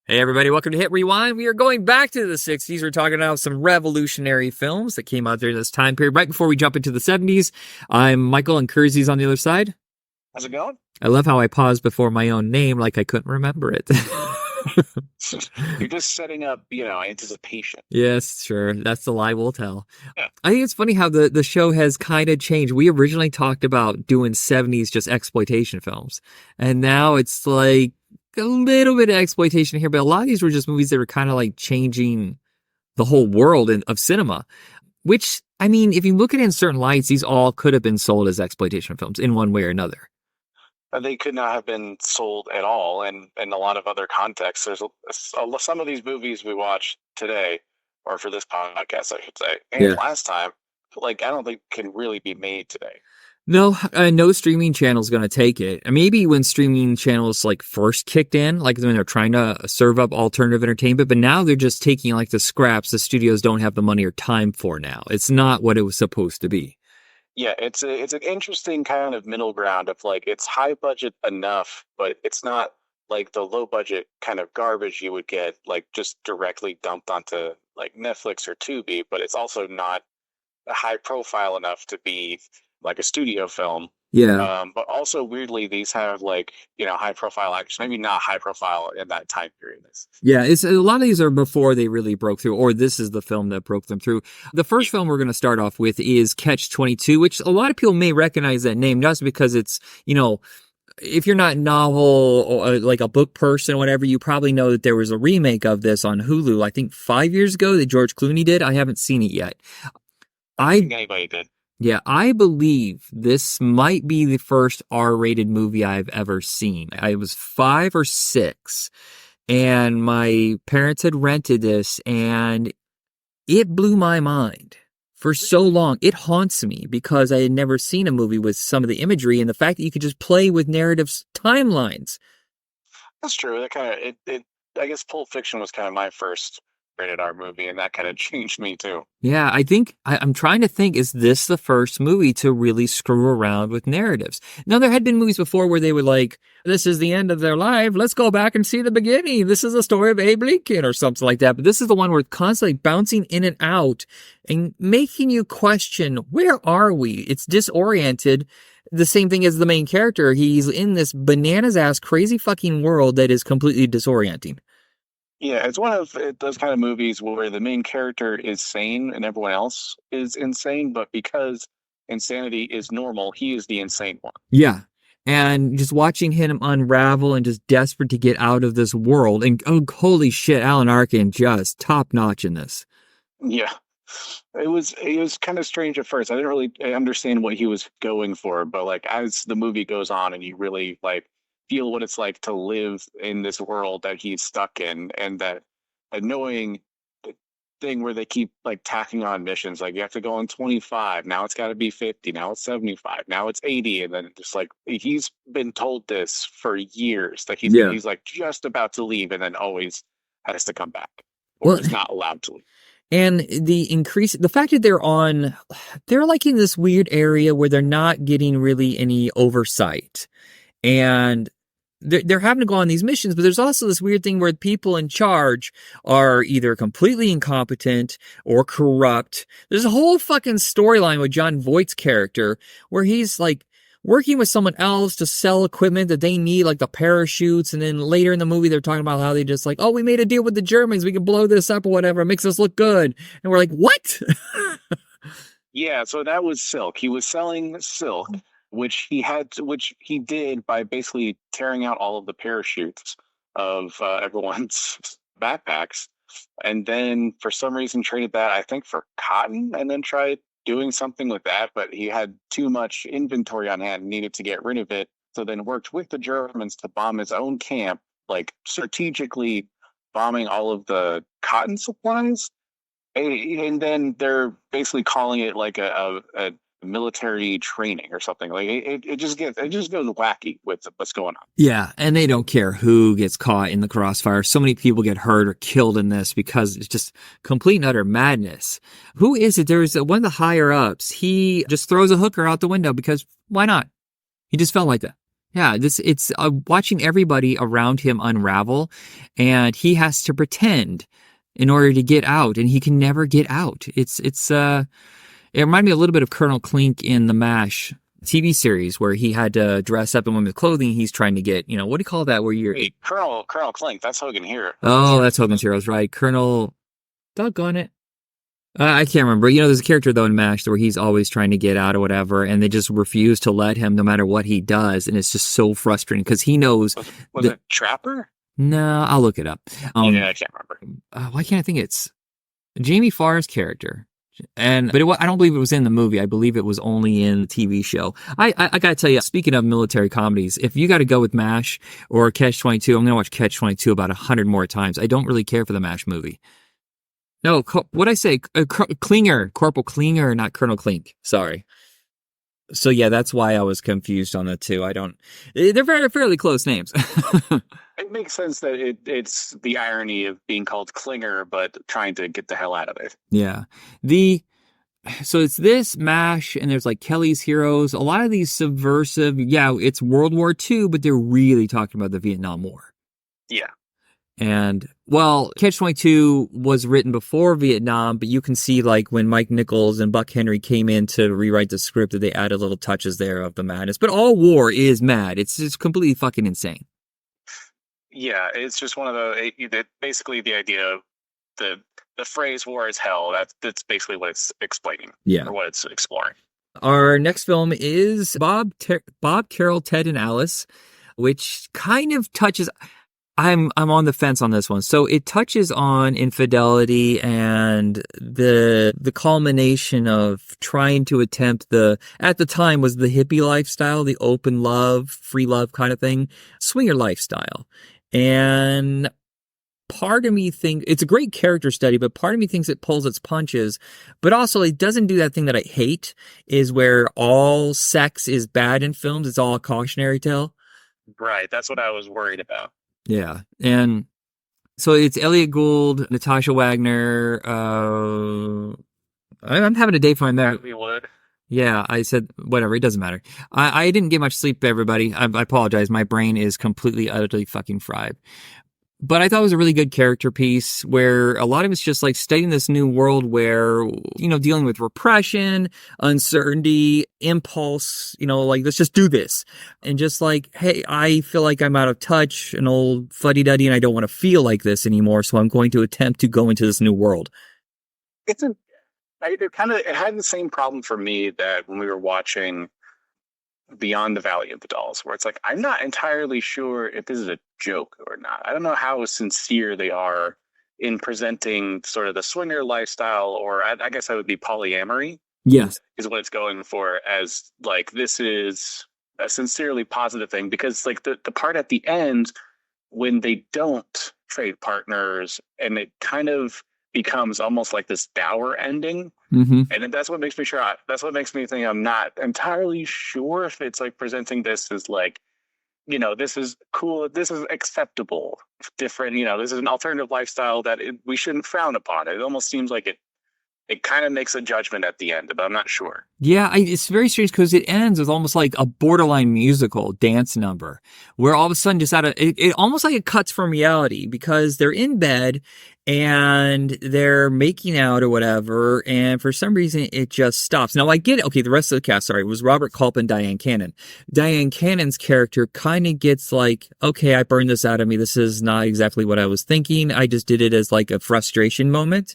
Hey everybody, welcome to Hit Rewind. We are going back to the 60s. We're talking about some revolutionary films that came out during this time period. Right before we jump into the 70s, I'm Michael and Kersey's on the other side. How's it going? I love how I paused before my own name like I couldn't remember it. You're just setting up, anticipation. Yes, sure. That's the lie we'll tell. Yeah. I think it's funny how the show has kind of changed. We originally talked about doing 70s just exploitation films. And now it's like a little bit of exploitation here, but a lot of these were just movies that were kind of like changing the whole world of cinema. Which, I mean, if you look at it in certain lights, these all could have been sold as exploitation films in one way or another. They could not have been sold at all, and in a lot of other contexts. Some of these movies we watched today, or for this podcast, I should say, and Yeah. last time, like I don't think can really be made today. No, no streaming channel's going to take it. Maybe when streaming channels like first kicked in, like when they're trying to serve up alternative entertainment, but now they're just taking like the scraps the studios don't have the money or time for now. It's not what it was supposed to be. Yeah, it's an interesting kind of middle ground of like it's high budget enough, but it's not like the low budget kind of garbage you would get like just directly dumped onto like Netflix or Tubi, but it's also not high profile enough to be like a studio film. Yeah. But also weirdly, these have like high profile actors. Maybe not high profile in that time period. Yeah, it's a lot of these are before they really broke through, or this is the film that broke them through. The first film we're going to start off with is Catch 22, which a lot of people may recognize that name just because it's, if you're not novel or like a book person or whatever, you probably know that there was a remake of this on Hulu, I think 5 years ago that George Clooney did. I haven't seen it yet. I think anybody did. Yeah, I believe this might be the first R-rated movie I've ever seen. I was 5 or 6, and my parents had rented this, and it blew my mind for so long. It haunts me because I had never seen a movie with some of the imagery and the fact that you could just play with narrative timelines. That's true. That kind of it. I guess Pulp Fiction was kind of my first rated R movie, and that kind of changed me too. Yeah, I think I'm trying to think, is this the first movie to really screw around with narratives? Now, there had been movies before where they were like, this is the end of their life. Let's go back and see the beginning. This is a story of Abe Lincoln or something like that. But this is the one where it's constantly bouncing in and out and making you question, where are we? It's disoriented. The same thing as the main character. He's in this bananas ass crazy fucking world that is completely disorienting. Yeah, it's one of those kind of movies where the main character is sane and everyone else is insane, but because insanity is normal, he is the insane one. Yeah. And just watching him unravel and just desperate to get out of this world. And oh, holy shit, Alan Arkin just top notch in this. Yeah. It was kind of strange at first. I didn't really understand what he was going for, but like as the movie goes on and you really like feel what it's like to live in this world that he's stuck in, and that annoying thing where they keep like tacking on missions, like you have to go on 25, now it's got to be 50, now it's 75, now it's 80, and then just like he's been told this for years that Yeah. he's like just about to leave and then always has to come back or Well, is not allowed to leave. and the fact that they're like in this weird area where they're not getting really any oversight. And they're having to go on these missions, but there's also this weird thing where people in charge are either completely incompetent or corrupt. There's a whole fucking storyline with John Voight's character where he's like working with someone else to sell equipment that they need, like the parachutes. And then later in the movie, they're talking about how they just like, oh, we made a deal with the Germans. We can blow this up or whatever. It makes us look good. And we're like, what? Yeah, so that was silk. He was selling silk, which he did by basically tearing out all of the parachutes of everyone's backpacks, and then for some reason traded that, I think, for cotton, and then tried doing something with that. But he had too much inventory on hand, and needed to get rid of it. So then worked with the Germans to bomb his own camp, like strategically bombing all of the cotton supplies, and then they're basically calling it like a military training or something. Like it just goes wacky with what's going on. Yeah, and they don't care who gets caught in the crossfire. So many people get hurt or killed in this because it's just complete and utter madness. Who is it? There's one of the higher ups. He just throws a hooker out the window because why not? He just felt like that. Yeah, this it's watching everybody around him unravel, and he has to pretend in order to get out, and he can never get out. It reminded me a little bit of Colonel Klink in the MASH TV series where he had to dress up in women's clothing. He's trying to get, what do you call that? Where you're Wait, Colonel Klink, that's Hogan here. oh, that's Hogan's Heroes, right? Colonel, doggone it. I can't remember. There's a character though in MASH where he's always trying to get out or whatever, and they just refuse to let him no matter what he does, and it's just so frustrating because he knows. Was it Trapper? No, I'll look it up. Yeah, I can't remember. Why can't I think it's Jamie Farr's character? I don't believe it was in the movie. I believe it was only in the TV show. I gotta tell you, speaking of military comedies, if you got to go with MASH or Catch 22, I'm gonna watch Catch 22 about 100 more times. I don't really care for the MASH movie. No, what'd I say? Klinger, Corporal Klinger, not Colonel Klink. Sorry. So yeah, that's why I was confused on the two. They're very fairly close names. It makes sense that it's the irony of being called Klinger, but trying to get the hell out of it. Yeah. So it's this MASH, and there's like Kelly's Heroes. A lot of these subversive, yeah, it's World War II, but they're really talking about the Vietnam War. Yeah. And, well, Catch-22 was written before Vietnam, but you can see, like, when Mike Nichols and Buck Henry came in to rewrite the script, that they added little touches there of the madness. But all war is mad. It's just completely fucking insane. Yeah, it's just one of basically the idea of the phrase "war is hell." That's basically what it's explaining. Yeah. Or what it's exploring. Our next film is Bob, Carol, Ted, and Alice, which kind of touches... I'm on the fence on this one. So it touches on infidelity and the culmination of trying to attempt at the time was the hippie lifestyle, the open love, free love kind of thing, swinger lifestyle. And part of me thinks it's a great character study, but part of me thinks it pulls its punches, but also it doesn't do that thing that I hate, is where all sex is bad in films. It's all a cautionary tale. Right. That's what I was worried about. Yeah. And so it's Elliot Gould, Natasha Wagner. I'm having a day finding that. Would. Yeah, I said, whatever, it doesn't matter. I didn't get much sleep, everybody. I apologize. My brain is completely, utterly fucking fried. But I thought it was a really good character piece where a lot of it's just like studying this new world where, dealing with repression, uncertainty, impulse, like, let's just do this. And just like, hey, I feel like I'm out of touch, an old fuddy-duddy, and I don't want to feel like this anymore. So I'm going to attempt to go into this new world. It had the same problem for me that when we were watching Beyond the Valley of the Dolls, where it's like, I'm not entirely sure if this is a joke or not. I don't know how sincere they are in presenting sort of the swinger lifestyle, or I guess that would be polyamory. Yes. Is what it's going for, as like, this is a sincerely positive thing, because like the part at the end when they don't trade partners and it kind of becomes almost like this dour ending. Mm-hmm. And that's what makes me think I'm not entirely sure if it's like presenting this as like, this is cool, this is acceptable, different, this is an alternative lifestyle that we shouldn't frown upon. It almost seems like it kind of makes a judgment at the end, but I'm not sure. Yeah, it's very strange because it ends with almost like a borderline musical dance number where all of a sudden just it almost like it cuts from reality, because they're in bed and they're making out or whatever, and for some reason it just stops. Now I get it. Okay, the rest of the cast, sorry, was Robert Culp and Diane Cannon. Diane Cannon's character kind of gets like, okay, I burned this out of me. This is not exactly what I was thinking. I just did it as like a frustration moment.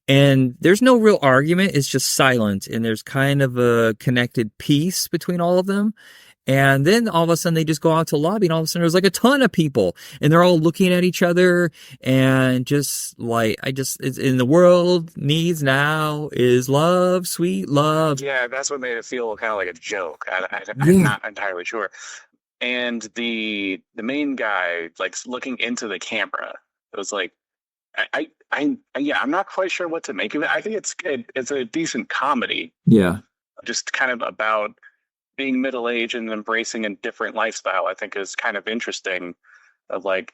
And there's no real argument. It's just silent. And there's kind of a connected piece between all of them. And then all of a sudden they just go out to lobby, and all of a sudden there's like a ton of people, and they're all looking at each other, and just like, it's in the world needs now is love, sweet love. Yeah, that's what made it feel kind of like a joke. I'm not entirely sure. And the main guy, like, looking into the camera, it was like, I'm not quite sure what to make of it. I think it's a decent comedy. Yeah. Just kind of about being middle-aged and embracing a different lifestyle, I think, is kind of interesting. Of like,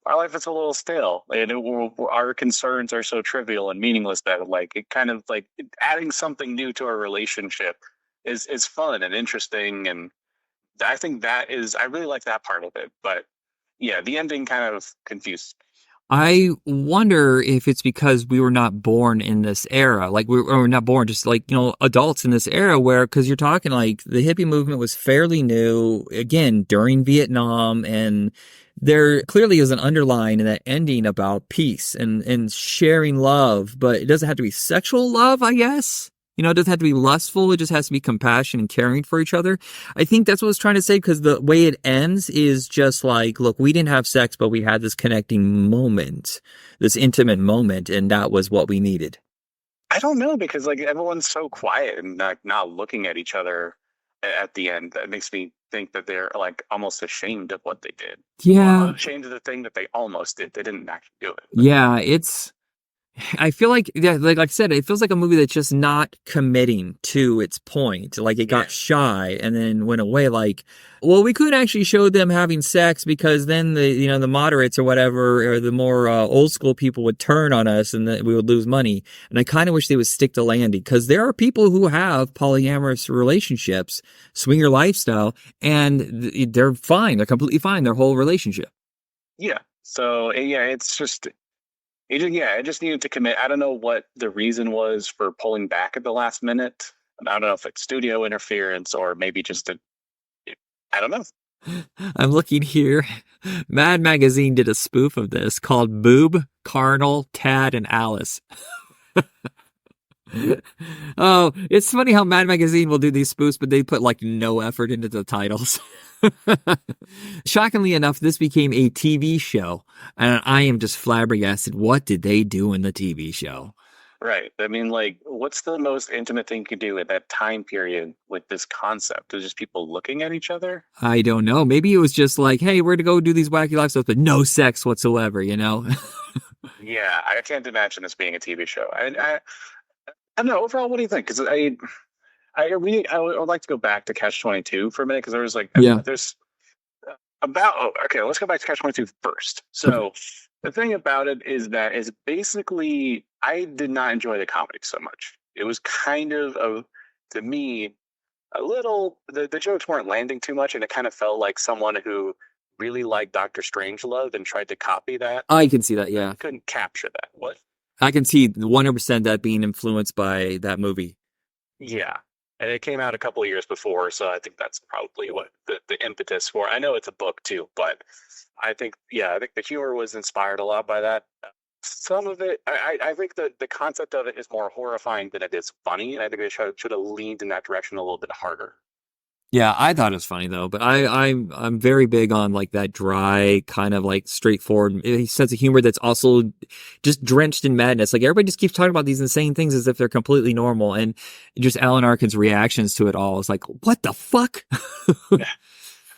our life is a little stale, and our concerns are so trivial and meaningless that like it kind of like adding something new to our relationship is fun and interesting, and I think that is, I really like that part of it. But yeah, the ending kind of confused. I wonder if it's because we were not born in this era. Like or not born, just like, adults in this era where, cause you're talking like the hippie movement was fairly new again during Vietnam. And there clearly is an underline in that ending about peace and sharing love, but it doesn't have to be sexual love, I guess. It doesn't have to be lustful. It just has to be compassion and caring for each other. I think that's what I was trying to say, because the way it ends is just like, look, we didn't have sex, but we had this connecting moment, this intimate moment, and that was what we needed. I don't know, because like everyone's so quiet and not looking at each other at the end. That makes me think that they're like almost ashamed of what they did. Well, Yeah. ashamed of the thing that they almost did. They didn't actually do it. But Yeah, I feel like, yeah, like I said, it feels like a movie that's just not committing to its point. Like it yeah, got shy and then went away. Like, well, we could actually show them having sex, because then the moderates or whatever, or the more old school people would turn on us and then we would lose money. And I kind of wish they would stick to landing, because there are people who have polyamorous relationships, swinger lifestyle, and they're fine. They're completely fine. Their whole relationship. yeah. So yeah, it's just it just needed to commit. I don't know what the reason was for pulling back at the last minute. I don't know if it's studio interference or maybe just I don't know. I'm looking here. Mad Magazine did a spoof of this called Boob, Carnal, Tad, and Alice. Oh, it's funny how Mad Magazine will do these spoofs, but they put like no effort into the titles. Shockingly enough, this became a TV show, and I am just flabbergasted. What did they do in the TV show? Right. I mean, like, what's the most intimate thing you could do at that time period with this concept? Is just people looking at each other? I don't know. Maybe it was just like, hey, we're to go do these wacky lifestyles, but no sex whatsoever. Yeah, I can't imagine this being a TV show. I don't know. Overall, what do you think? Because I would like to go back to Catch 22 for a minute, because there was like Yeah. there's about okay, let's go back to Catch 22 first. Okay. So the thing about it is that is basically I did not enjoy the comedy so much. It was kind of to me a little the jokes weren't landing too much, and it kind of felt like someone who really liked Doctor Strangelove and tried to copy that I can see that. Yeah. couldn't capture that. What? I can see 100% that being influenced by that movie. Yeah. And it came out a couple of years before, so I think that's probably what the impetus for. I know it's a book too, but I think the humor was inspired a lot by that. Some of it, I think the concept of it is more horrifying than it is funny, and I think they should have leaned in that direction a little bit harder. Yeah, I thought it was funny though, but I'm very big on like that dry kind of like straightforward sense of humor that's also just drenched in madness. Like everybody just keeps talking about these insane things as if they're completely normal, and just Alan Arkin's reactions to it all is like, what the fuck?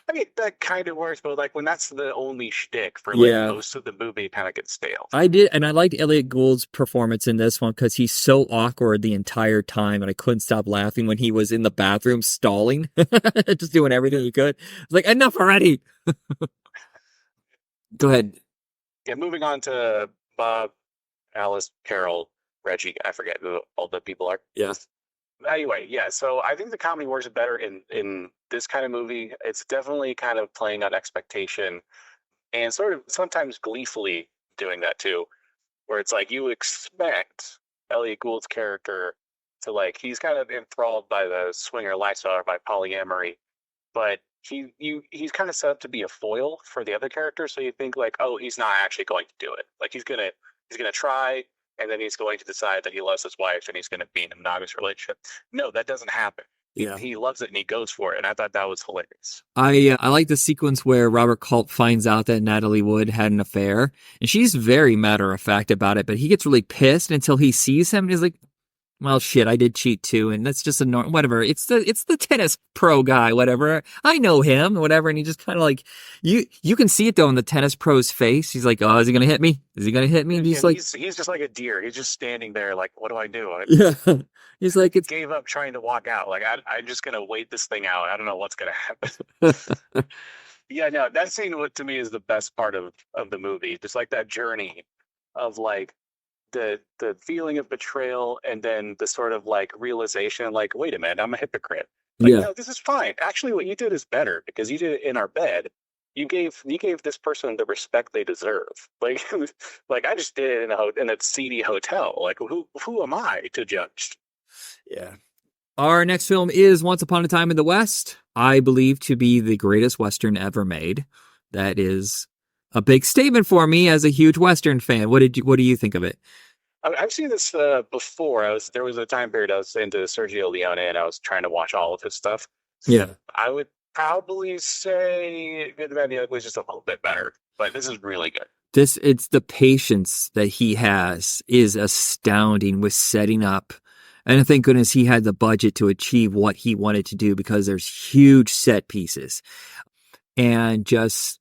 I mean, that kind of works, but like when that's the only shtick for like Yeah. most of the movie, it kind of gets stale. I did, and I liked Elliot Gould's performance in this one because he's so awkward the entire time, and I couldn't stop laughing when he was in the bathroom stalling, just doing everything he could. I was like, enough already. Go ahead. Yeah, moving on to Bob, Alice, Carol, Reggie. I forget who all the people are. Yeah. Anyway, yeah. So I think the comedy works better in this kind of movie. It's definitely kind of playing on expectation and sort of sometimes gleefully doing that too, where it's like you expect Elliot Gould's character to like he's kind of enthralled by the swinger lifestyle or by polyamory, but he's kind of set up to be a foil for the other character. So you think like, oh, he's not actually going to do it. Like he's gonna try, and then he's going to decide that he loves his wife and he's going to be in a monogamous relationship. No, that doesn't happen. Yeah. He loves it and he goes for it, and I thought that was hilarious. I like the sequence where Robert Culp finds out that Natalie Wood had an affair, and she's very matter of fact about it, but he gets really pissed until he sees him and he's like, well, shit, I did cheat too, and that's just a whatever. It's the tennis pro guy, whatever. I know him, whatever. And he just kind of like you can see it though in the tennis pro's face. He's like, oh, is he gonna hit me? Is he gonna hit me? And Yeah, he's like, he's just like a deer. He's just standing there, like, what do I do? I yeah. He's like, it's gave up trying to walk out. Like I'm just gonna wait this thing out. I don't know what's gonna happen. Yeah, no, that scene to me is the best part of the movie. Just like that journey of like the feeling of betrayal and then the sort of like realization, like, wait a minute, I'm a hypocrite. Like, Yeah. no, this is fine. Actually, what you did is better because you did it in our bed. You gave this person the respect they deserve. Like, like I just did it in a seedy hotel. Like, who am I to judge? Yeah. Our next film is Once Upon a Time in the West. I believe to be the greatest Western ever made. That is a big statement for me as a huge Western fan. What do you think of it? I've seen this before. There was a time period I was into Sergio Leone, and I was trying to watch all of his stuff. Yeah. I would probably say Good, the Bad, and the Ugly is just a little bit better, but this is really good. It's the patience that he has is astounding with setting up. And thank goodness he had the budget to achieve what he wanted to do because there's huge set pieces and just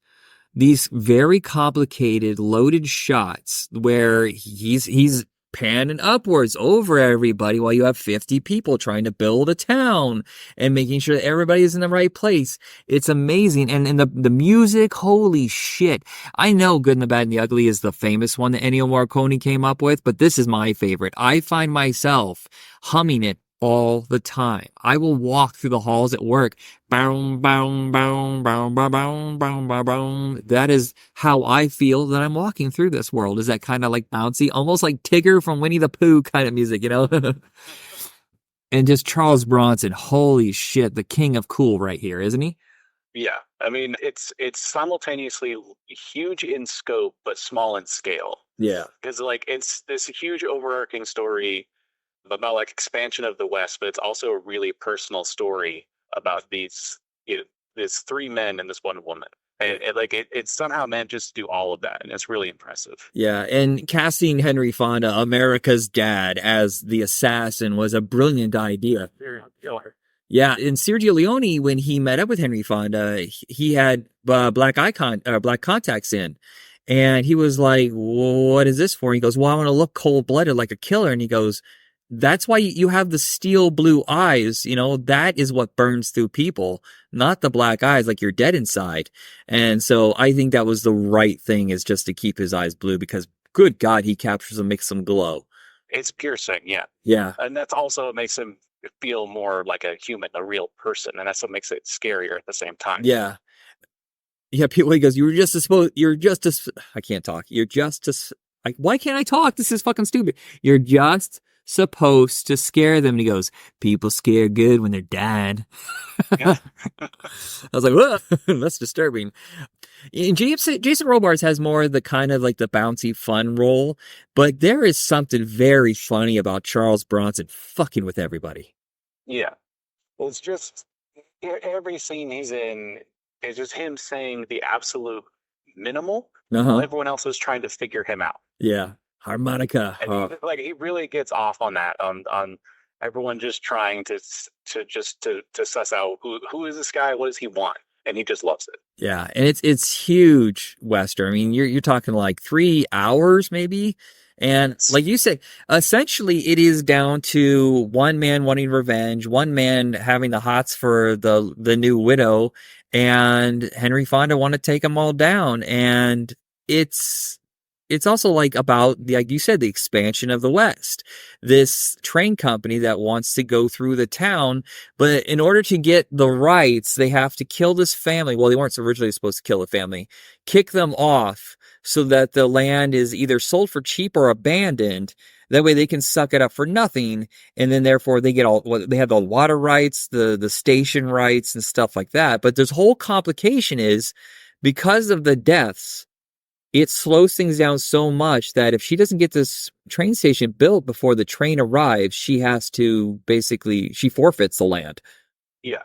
these very complicated loaded shots where he's panning upwards over everybody while you have 50 people trying to build a town and making sure that everybody is in the right place. It's amazing. And the music, holy shit. I know Good and the Bad and the Ugly is the famous one that Ennio Morricone came up with, but this is my favorite. I find myself humming it all the time. I will walk through the halls at work. Boom, boom, boom, boom, boom, boom, boom, boom, boom. That is how I feel that I'm walking through this world. Is that kind of like bouncy, almost like Tigger from Winnie the Pooh kind of music, you know? And just Charles Bronson, holy shit, the king of cool right here, isn't he? Yeah, I mean it's simultaneously huge in scope but small in scale Yeah. because like it's this huge overarching story about like expansion of the West, but it's also a really personal story about these three men and this one woman, and it somehow manages to do all of that, and it's really impressive. Yeah, and casting Henry Fonda, America's dad, as the assassin was a brilliant idea. Yeah, and Sergio Leone, when he met up with Henry Fonda, he had black contacts in, and he was like, "What is this for?" And he goes, "Well, I want to look cold blooded like a killer." And he goes, "That's why you have the steel blue eyes. You know that is what burns through people, not the black eyes like you're dead inside." And so I think that was the right thing, is just to keep his eyes blue because, good God, he captures them, makes them glow. It's piercing, yeah, Yeah, and that's also what makes him feel more like a human, a real person, and that's what makes it scarier at the same time. yeah. Yeah, people, he goes, you're just as, I can't talk. You're just as, like, why can't I talk? This is fucking stupid. You're just supposed to scare them. And he goes, people scare good when they're dead. Yeah. I was like, whoa, that's disturbing. And Jason Robards has more of the kind of like the bouncy fun role, but there is something very funny about Charles Bronson fucking with everybody. Yeah. Well, it's just every scene he's in is just him saying the absolute minimal while Uh-huh. everyone else is trying to figure him out. Yeah. Harmonica. And he really gets off on that on everyone just trying to suss out who is this guy, what does he want, and he just loves it. Yeah, and it's huge, Western. I mean, you're talking like 3 hours maybe, and like you said, essentially it is down to one man wanting revenge, one man having the hots for the new widow, and Henry Fonda want to take them all down, and it's it's also like about the, like you said, the expansion of the West. This train company that wants to go through the town, but in order to get the rights, they have to kill this family. Well, they weren't originally supposed to kill the family, kick them off so that the land is either sold for cheap or abandoned. That way they can suck it up for nothing. And then therefore they get all, well, they have the water rights, the station rights and stuff like that. But this whole complication is because of the deaths, it slows things down so much that if she doesn't get this train station built before the train arrives, she has to basically, she forfeits the land. Yeah,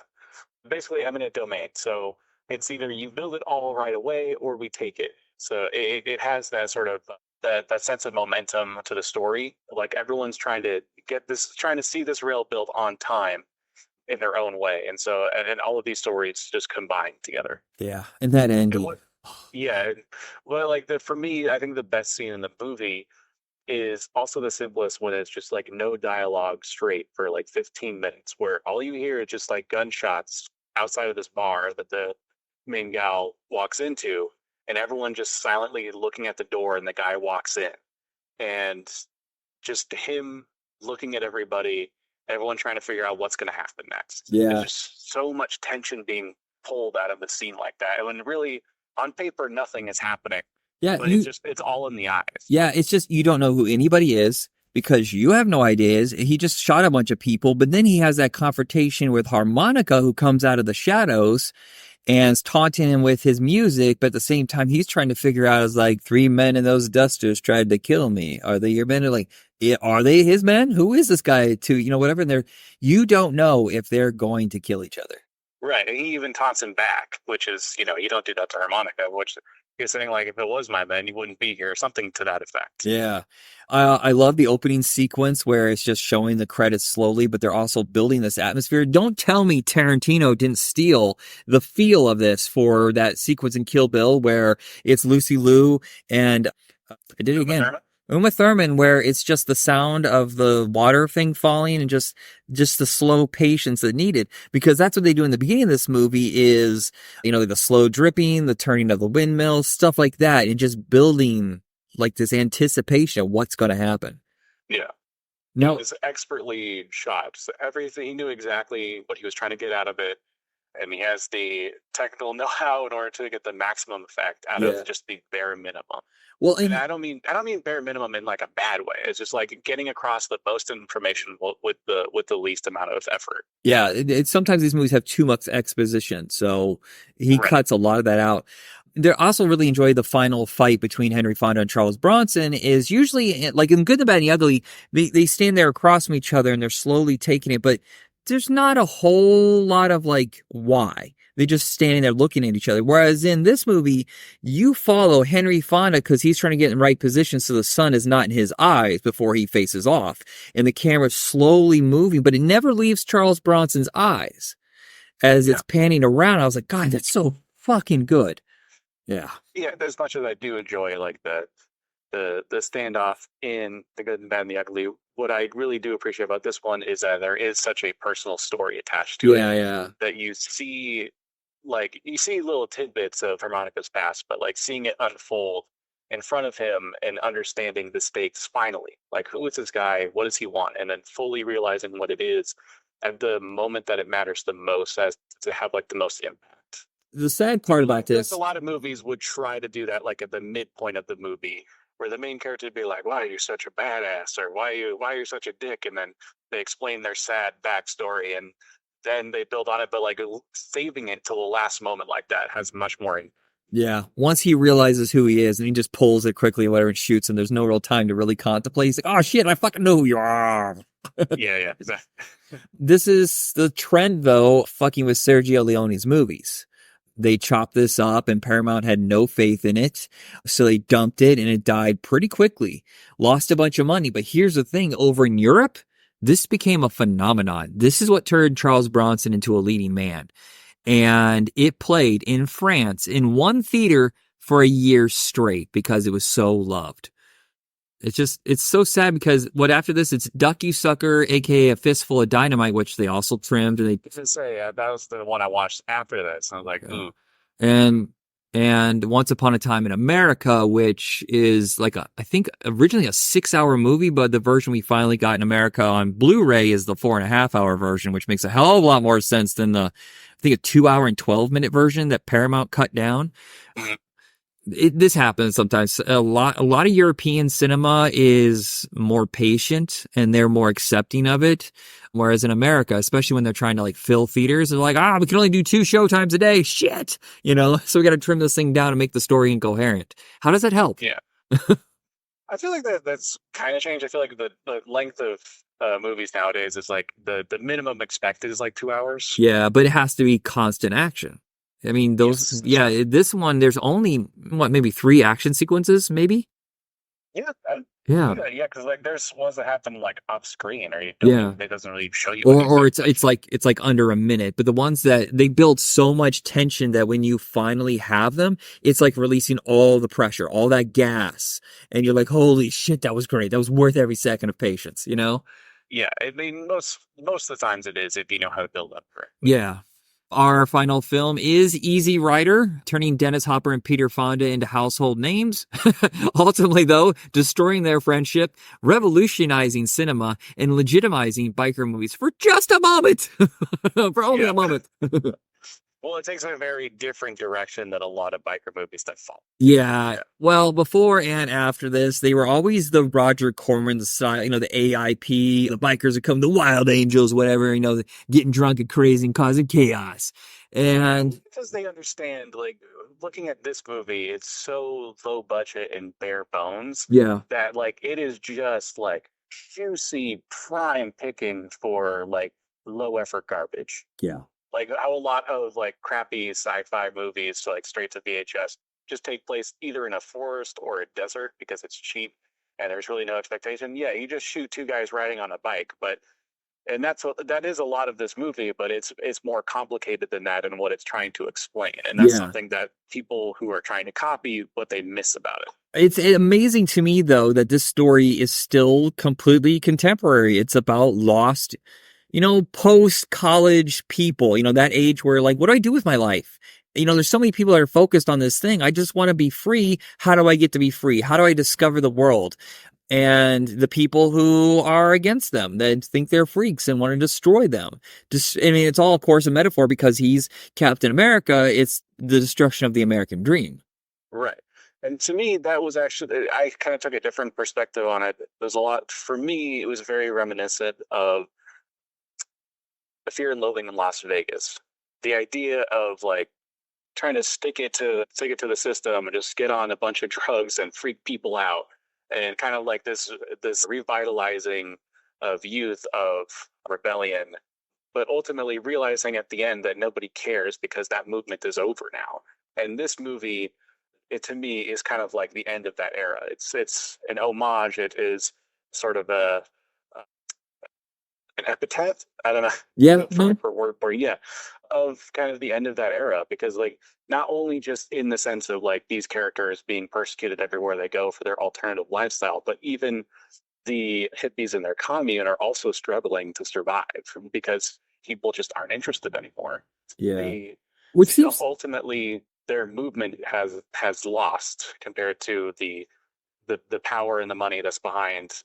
basically eminent domain. So it's either you build it all right away or we take it. So it has that sort of that sense of momentum to the story. Like everyone's trying to trying to see this rail built on time in their own way, and so and all of these stories just combine together. Yeah. And that And ending. what? Yeah, well, like the for me, I think the best scene in the movie is also the simplest when it's just like no dialogue straight for like 15 minutes, where all you hear is just like gunshots outside of this bar that the main gal walks into, and everyone just silently looking at the door, and the guy walks in, and just him looking at everybody everyone trying to figure out what's going to happen next. There's Yeah. just so much tension being pulled out of the scene like that. And when really, on paper, nothing is happening, Yeah, but it's all in the eyes. yeah, it's just you don't know who anybody is because you have no ideas. He just shot a bunch of people, but then he has that confrontation with Harmonica who comes out of the shadows and is taunting him with his music, but at the same time he's trying to figure out is like 3 men in those dusters tried to kill me. Are they your men? Or like, are they his men? Who is this guy to, whatever. And you don't know if they're going to kill each other. Right. And he even taunts him back, which is, you don't do that to Harmonica, which he's saying like, if it was my men, you wouldn't be here, something to that effect. Yeah. I love the opening sequence where it's just showing the credits slowly, but they're also building this atmosphere. Don't tell me Tarantino didn't steal the feel of this for that sequence in Kill Bill where it's Lucy Liu and I did it again. Uma Thurman, where it's just the sound of the water thing falling and just the slow patience that needed, because that's what they do in the beginning of this movie is, the slow dripping, the turning of the windmill, stuff like that, and just building like this anticipation of what's going to happen. Yeah. No, it was expertly shot. So everything, he knew exactly what he was trying to get out of it. And he has the technical know-how in order to get the maximum effect out of just the bare minimum. Well, and I don't mean bare minimum in like a bad way. It's just like getting across the most information with the least amount of effort. Yeah, sometimes these movies have too much exposition, so he cuts a lot of that out. They also really enjoy the final fight between Henry Fonda and Charles Bronson. Is usually like in Good, the Bad, and the Ugly. They stand there across from each other and they're slowly taking it, but there's not a whole lot of like why. They're just standing there looking at each other. Whereas in this movie, you follow Henry Fonda because he's trying to get in the right position so the sun is not in his eyes before he faces off. And the camera's slowly moving, but it never leaves Charles Bronson's eyes. As it's panning around, I was like, God, that's so fucking good. Yeah. Yeah, as much as I do enjoy like the standoff in The Good, the Bad, and the Ugly, what I really do appreciate about this one is that there is such a personal story attached to it. Yeah. That you see little tidbits of Harmonica's past, but like seeing it unfold in front of him and understanding the stakes finally. Like, who is this guy? What does he want? And then fully realizing what it is at the moment that it matters the most, as to have like the most impact. The sad part about this, a lot of movies would try to do that, like at the midpoint of the movie, where the main character would be like, "Why are you such a badass?" or "Why are you such a dick?" And then they explain their sad backstory, and then they build on it. But like saving it till the last moment like that has much more. Yeah, once he realizes who he is, and he just pulls it quickly, or whatever, and shoots him. There's no real time to really contemplate. He's like, "Oh shit, I fucking know who you are." Yeah, exactly. This is the trend, though, fucking with Sergio Leone's movies. They chopped this up and Paramount had no faith in it. So they dumped it and it died pretty quickly. Lost a bunch of money. But here's the thing. Over in Europe, this became a phenomenon. This is what turned Charles Bronson into a leading man. And it played in France in one theater for a year straight because it was so loved. It's so sad because after this, it's Duck You Sucker, aka A Fistful of Dynamite, which they also trimmed. And that was the one I watched after this. I was like, ooh. And Once Upon a Time in America, which is like I think originally a 6-hour movie, but the version we finally got in America on Blu-ray is the 4.5-hour version, which makes a hell of a lot more sense than I think a 2-hour and 12-minute version that Paramount cut down. This happens sometimes. A lot of European cinema is more patient and they're more accepting of it. Whereas in America, especially when they're trying to like fill theaters, they're like, we can only do 2 showtimes a day. Shit. So we got to trim this thing down and make the story incoherent. How does that help? Yeah. I feel like that's kind of changed. I feel like the length of movies nowadays is like the minimum expected is like 2 hours. Yeah, but it has to be constant action. I mean, this one, there's only, maybe 3 action sequences, maybe? Yeah. Yeah, because like there's ones that happen like off screen, or it doesn't really show you. Or it's like under a minute. But the ones that they build so much tension that when you finally have them, it's like releasing all the pressure, all that gas, and you're like, holy shit, that was great. That was worth every second of patience. Yeah, I mean most of the times it is if you know how to build up for it. Yeah. Our final film is Easy Rider, turning Dennis Hopper and Peter Fonda into household names. Ultimately, though, destroying their friendship, revolutionizing cinema, and legitimizing biker movies for just a moment. For only a moment. Well, it takes a very different direction than a lot of biker movies that fall. Yeah. Well, before and after this, they were always the Roger Corman style, the AIP, the bikers would come, the Wild Angels, whatever, getting drunk and crazy and causing chaos. And because they understand, like, looking at this movie, it's so low budget and bare bones yeah, that, like, it is just like juicy prime picking for like low effort garbage. yeah, Like how a lot of like crappy sci-fi movies, like straight to VHS, just take place either in a forest or a desert because it's cheap and there's really no expectation. Yeah, you just shoot two guys riding on a bike, but and that is a lot of this movie, but it's more complicated than that in what it's trying to explain, and that's yeah. something that people who are trying to copy what they miss about it. It's amazing to me, though, that this story is still completely contemporary. It's about lost, post-college people, that age where, like, what do I do with my life? There's so many people that are focused on this thing. I just want to be free. How do I get to be free? How do I discover the world? And the people who are against them that think they're freaks and want to destroy them. It's all, of course, a metaphor because he's Captain America. It's the destruction of the American dream. Right. And to me, that was actually, I kind of took a different perspective on it. There's a lot, for me, it was very reminiscent of The Fear and Loathing in Las Vegas. The idea of like trying to stick it to the system and just get on a bunch of drugs and freak people out, and kind of like this revitalizing of youth, of rebellion, but ultimately realizing at the end that nobody cares because that movement is over now. And this movie, it to me is kind of like the end of that era. It's an homage. It is sort of an epitaph. I don't know. Yeah. For word for yeah, of kind of the end of that era, because like not only just in the sense of like these characters being persecuted everywhere they go for their alternative lifestyle, but even the hippies in their commune are also struggling to survive because people just aren't interested anymore. Yeah. They Which seems ultimately their movement has lost compared to the power and the money that's behind,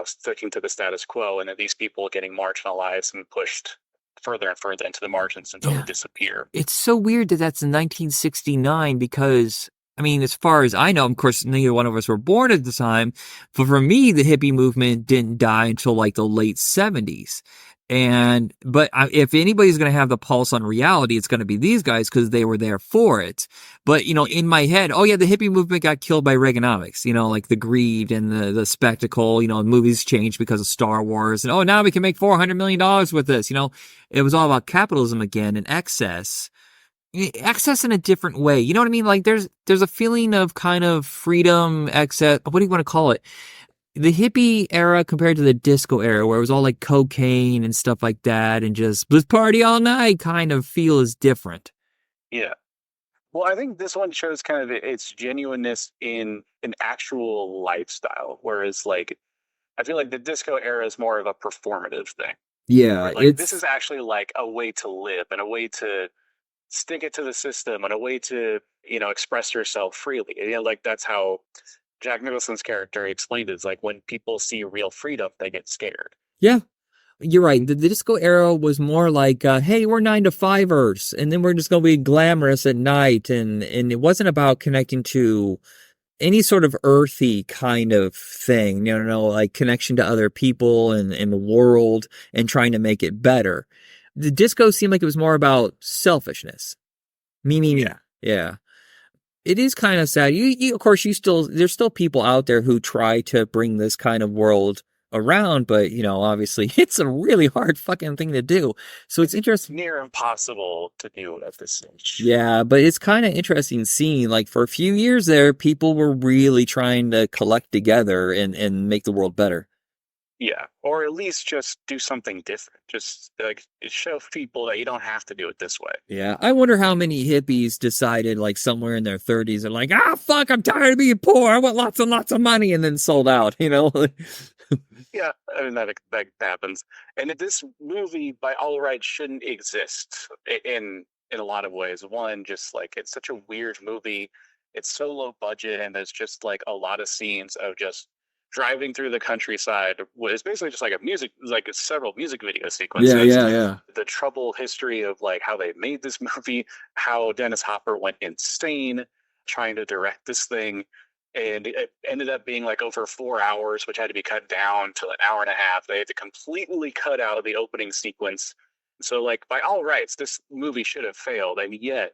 sticking to the status quo, and that these people getting marginalized and pushed further and further into the margins until they disappear. It's so weird that that's in 1969 because, as far as I know, of course, neither one of us were born at the time, but for me, the hippie movement didn't die until like the late 70s. But if anybody's going to have the pulse on reality, it's going to be these guys because they were there for it. But, in my head, oh yeah, the hippie movement got killed by Reaganomics, like the greed and the spectacle, movies changed because of Star Wars. And, oh, now we can make $400 million with this. It was all about capitalism again and excess. Excess in a different way. You know what I mean? Like there's a feeling of kind of freedom, excess. What do you want to call it? The hippie era compared to the disco era, where it was all like cocaine and stuff like that, and just let's party all night kind of feel is different. Yeah. Well, I think this one shows kind of its genuineness in an actual lifestyle, whereas like I feel like the disco era is more of a performative thing. Yeah, like this is actually like a way to live and a way to stick it to the system and a way to express yourself freely. Like that's how Jack Nicholson's character explained it. It's like when people see real freedom, they get scared. Yeah, you're right. The disco era was more like, hey, we're 9-to-5ers, and then we're just going to be glamorous at night. And it wasn't about connecting to any sort of earthy kind of thing, like connection to other people and the world and trying to make it better. The disco seemed like it was more about selfishness. Me. Yeah. It is kind of sad. You of course, there's still people out there who try to bring this kind of world around, but obviously it's a really hard fucking thing to do. So it's interesting. Near impossible to do at this stage. Yeah, but it's kind of interesting seeing, like, for a few years there, people were really trying to collect together and make the world better. Yeah, or at least just do something different. Just like show people that you don't have to do it this way. Yeah, I wonder how many hippies decided, like, somewhere in their 30s, are like, fuck, I'm tired of being poor. I want lots and lots of money, and then sold out, Yeah, I mean that happens. And this movie, by all rights, shouldn't exist in a lot of ways. One, just like it's such a weird movie. It's so low budget, and there's just like a lot of scenes of just driving through the countryside. It's basically just like several music video Yeah, sequences. yeah, yeah. The trouble history of like how they made this movie, how Dennis Hopper went insane trying to direct this thing, and it ended up being like over 4 hours, which had to be cut down to an hour and a half. They had to completely cut out the opening sequence. So, like, by all rights, this movie should have failed, and yet,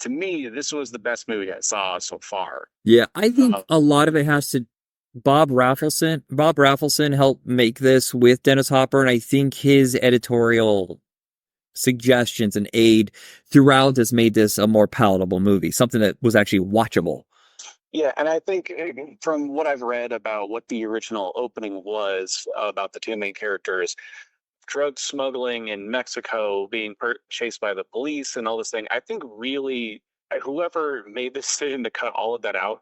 to me, this was the best movie I saw so far. Yeah, I think a lot of it has to. Bob Raffleson helped make this with Dennis Hopper, and I think his editorial suggestions and aid throughout has made this a more palatable movie, something that was actually watchable. Yeah, and I think from what I've read about what the original opening was about the two main characters, drug smuggling in Mexico, being chased by the police, and all this thing. I think really whoever made this decision to cut all of that out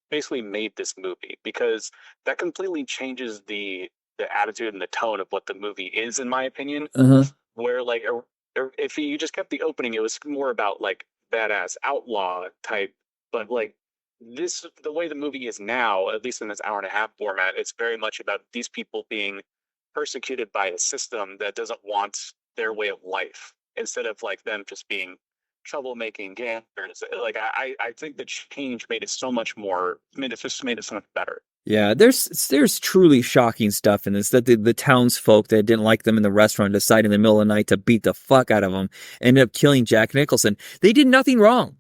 basically made this movie, because that completely changes the attitude and the tone of what the movie is, in my opinion. Where like if you just kept the opening, it was more about like badass outlaw type, but like the way the movie is now, at least in this hour and a half format, it's very much about these people being persecuted by a system that doesn't want their way of life, instead of like them just being troublemaking gangsters. Like I think the change made it so much more, made it so much better. Yeah, there's truly shocking stuff in this, that the townsfolk that didn't like them in the restaurant decided in the middle of the night to beat the fuck out of them, ended up killing Jack Nicholson. They did nothing wrong.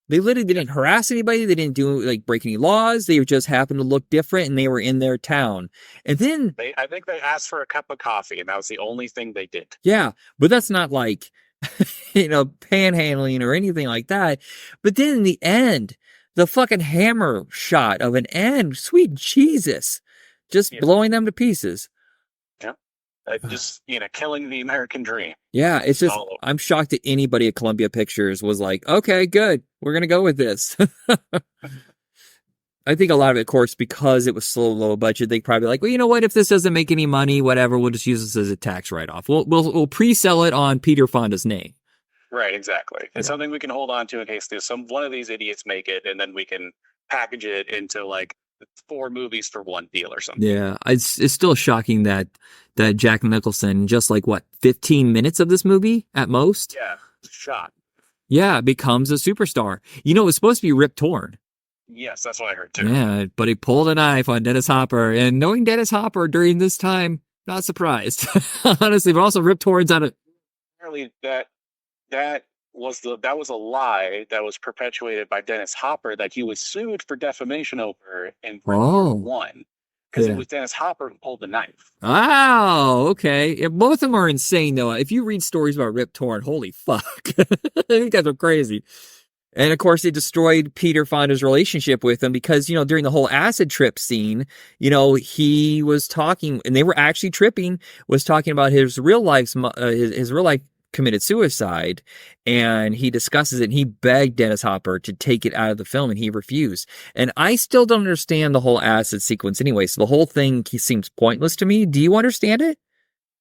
They literally didn't harass anybody. They didn't do like break any laws. They just happened to look different, and they were in their town. And then I think they asked for a cup of coffee, and that was the only thing they did. Yeah, but that's not like panhandling or anything like that. But then in the end, the fucking hammer shot of an end, sweet Jesus, just blowing them to pieces. Yeah, just killing the American dream. Yeah, it's just I'm shocked that anybody at Columbia Pictures was like, okay, good, we're gonna go with this. I think a lot of it, of course, because it was so low budget, they probably like, well, you know what? If this doesn't make any money, whatever, we'll just use this as a tax write-off. We'll pre-sell it on Peter Fonda's name. Right, exactly. It's something we can hold on to in case there's one of these idiots make it, and then we can package it into like 4 movies for one deal or something. Yeah, it's still shocking that Jack Nicholson, just like 15 minutes of this movie at most. Yeah, shot. Yeah, becomes a superstar. It was supposed to be Rip Torn. Yes, that's what I heard too. Yeah, but he pulled a knife on Dennis Hopper, and knowing Dennis Hopper during this time, not surprised, honestly. But also, Rip Torn's on it. Apparently, that was a lie that was perpetuated by Dennis Hopper, that he was sued for defamation over in one, because it was Dennis Hopper who pulled the knife. Oh, okay. Both of them are insane, though. If you read stories about Rip Torn, holy fuck, you guys are crazy. And of course, it destroyed Peter Fonda's relationship with him because, during the whole acid trip scene, he was talking, and they were actually tripping, was talking about his real life committed suicide. And he discusses it, and he begged Dennis Hopper to take it out of the film, and he refused. And I still don't understand the whole acid sequence anyway. So the whole thing seems pointless to me. Do you understand it?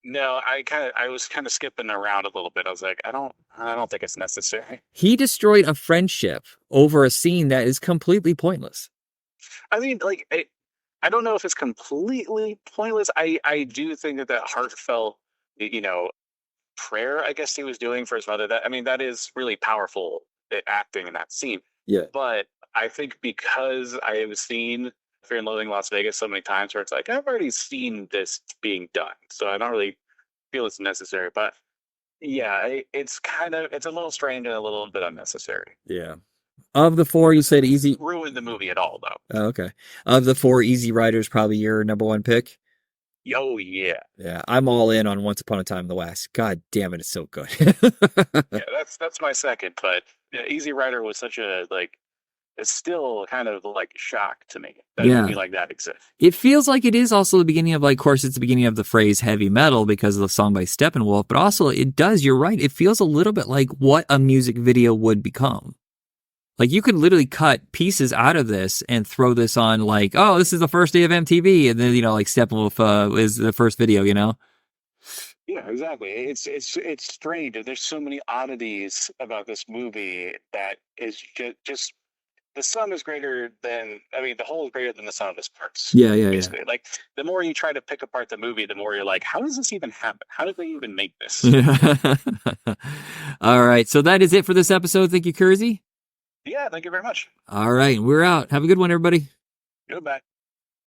No, I was kind of skipping around a little bit. I was like, I don't think it's necessary. He destroyed a friendship over a scene that is completely pointless. I mean, like, I don't know if it's completely pointless. I do think that heartfelt, prayer, I guess he was doing for his mother, that is really powerful acting in that scene. Yeah. But I think because I have seen Fear and Loathing in Las Vegas so many times, where it's like, I've already seen this being done, so I don't really feel it's necessary. But yeah, it's a little strange and a little bit unnecessary. Yeah. Of the 4, you said Easy ruined the movie at all, though. Oh, okay. Of the 4, Easy Rider's probably your number 1 pick. Oh yeah. Yeah, I'm all in on Once Upon a Time in the West. God damn it, it's so good. Yeah, that's my second. But Easy Rider was such a it's still kind of like a shock to me that a movie like that exists. It feels like it is also the beginning of, of course, it's the beginning of the phrase heavy metal because of the song by Steppenwolf, but also you're right, it feels a little bit like what a music video would become. Like you could literally cut pieces out of this and throw this on like, oh, this is the first day of MTV, and then like Steppenwolf is the first video, Yeah, exactly. It's strange. There's so many oddities about this movie that is just the sum is greater than, I mean, the whole is greater than the sum of its parts. Yeah. Basically, like the more you try to pick apart the movie, the more you're like, how does this even happen? How did they even make this? Yeah. All right. So that is it for this episode. Thank you, Kersey. Yeah, thank you very much. All right. We're out. Have a good one, everybody. Goodbye.